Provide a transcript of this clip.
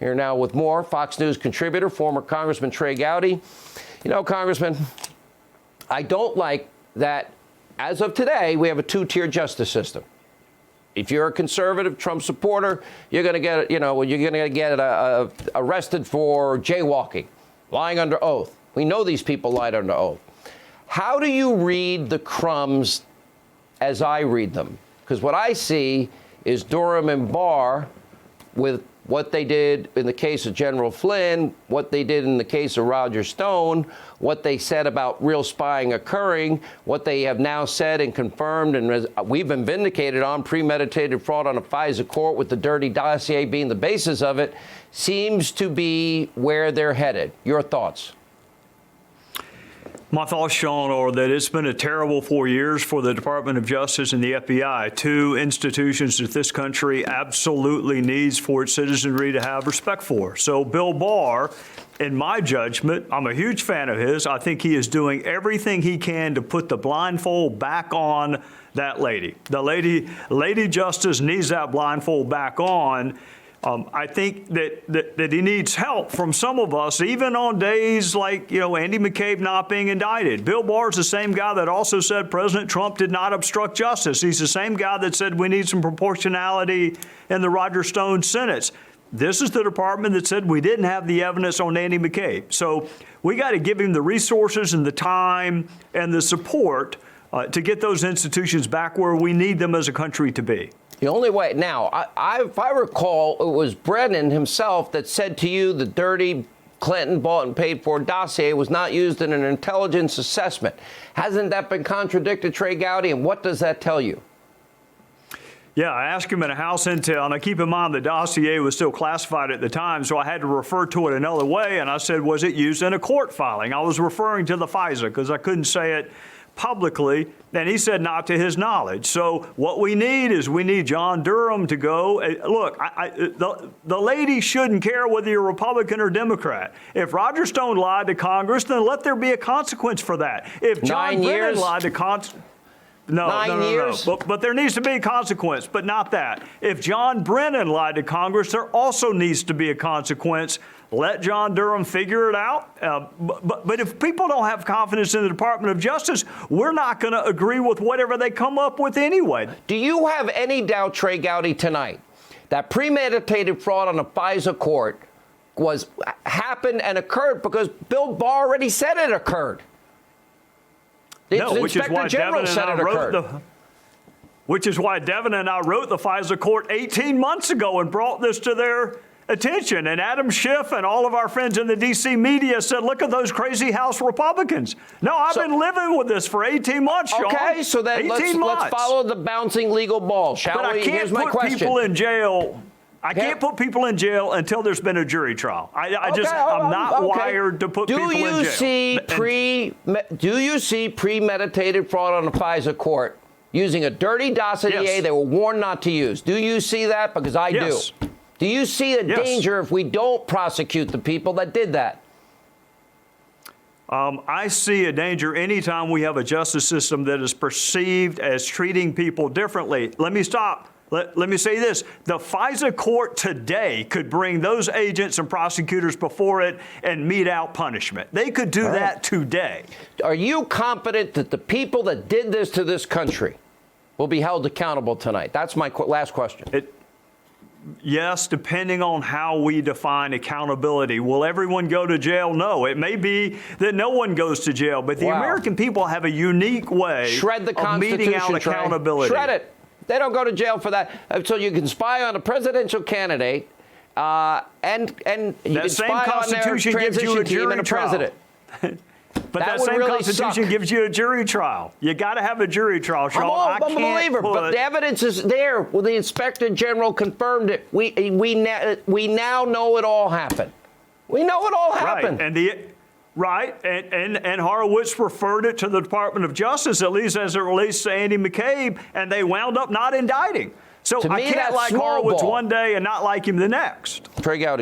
Here now with more. Fox News contributor, former Congressman Trey Gowdy. You know, Congressman, I don't like that as of today, we have a two-tier justice system. If you're a conservative Trump supporter, you're going to get, you're going to get arrested for jaywalking, lying under oath. We know these people lied under oath. How do you read the crumbs as I read them? Because what I see is Durham and Barr with what they did in the case of General Flynn, what they did in the case of Roger Stone, what they said about real spying occurring, what they have now said and confirmed, and we've been vindicated on premeditated fraud on a FISA court with the dirty dossier being the basis of it, seems to be where they're headed. Your thoughts? My thoughts, Sean, are that it's been a terrible 4 years for the Department of Justice and the FBI, two institutions that this country absolutely needs for its citizenry to have respect for. So Bill Barr, in my judgment, I'm a huge fan of his. I think he is doing everything he can to put the blindfold back on that lady. The Lady Justice needs that blindfold back on. I think that he needs help from some of us, even on days like, Andy McCabe not being indicted. Bill Barr is the same guy that also said President Trump did not obstruct justice. He's the same guy that said we need some proportionality in the Roger Stone sentence. This is the department that said we didn't have the evidence on Andy McCabe. So we got to give him the resources and the time and the support to get those institutions back where we need them as a country to be. The only way now, if I recall, it was Brennan himself that said to you the dirty Clinton bought and paid for dossier was not used in an intelligence assessment. Hasn't that been contradicted, Trey Gowdy? And what does that tell you? Yeah, I asked him in a House Intel. Now, keep in mind the dossier was still classified at the time, so I had to refer to it another way. And I said, was it used in a court filing? I was referring to the FISA because I couldn't say it publicly, and he said not to his knowledge. So what we need is John Durham to go. Look, the lady shouldn't care whether you're Republican or Democrat. If Roger Stone lied to Congress, then let there be a consequence for that. If John Brennan lied to Congress, no. But there needs to be a consequence, but not that. If John Brennan lied to Congress, there also needs to be a consequence. Let John Durham figure it out. But if people don't have confidence in the Department of Justice, we're not going to agree with whatever they come up with anyway. Do you have any doubt, Trey Gowdy, tonight that premeditated fraud on a FISA court happened and occurred because Bill Barr already said it occurred? No, which is why Devin and I wrote the FISA court 18 months ago and brought this to their attention. And Adam Schiff and all of our friends in the D.C. media said, look at those crazy House Republicans. No, I've been living with this for 18 months, Sean. Okay, so then let's follow the bouncing legal ball, shall we? But I can't put people in jail. I can't put people in jail until there's been a jury trial. I'm not wired to put people in jail. Do you see premeditated fraud on a FISA court using a dirty dossier they were warned not to use? Do you see that? Because I do. Do you see a danger if we don't prosecute the people that did that? I see a danger anytime we have a justice system that is perceived as treating people differently. Let me stop. Let me say this. The FISA court today could bring those agents and prosecutors before it and mete out punishment. They could do that today. Are you confident that the people that did this to this country will be held accountable tonight? That's my last question. Yes, depending on how we define accountability. Will everyone go to jail? No. It may be that no one goes to jail, but the American people have a unique way of meting out accountability. Shred it. They don't go to jail for that. So you can spy on a presidential candidate, and you can spy on their transition team and a president. But that same Constitution gives you a jury trial. You got to have a jury trial, Sean. I'm a believer, but the evidence is there. Well, the Inspector General confirmed it. We now know it all happened. We know it all happened. And Horowitz referred it to the Department of Justice, at least as it relates to Andy McCabe, and they wound up not indicting. So I can't like Horowitz one day and not like him the next. Trey Gowdy.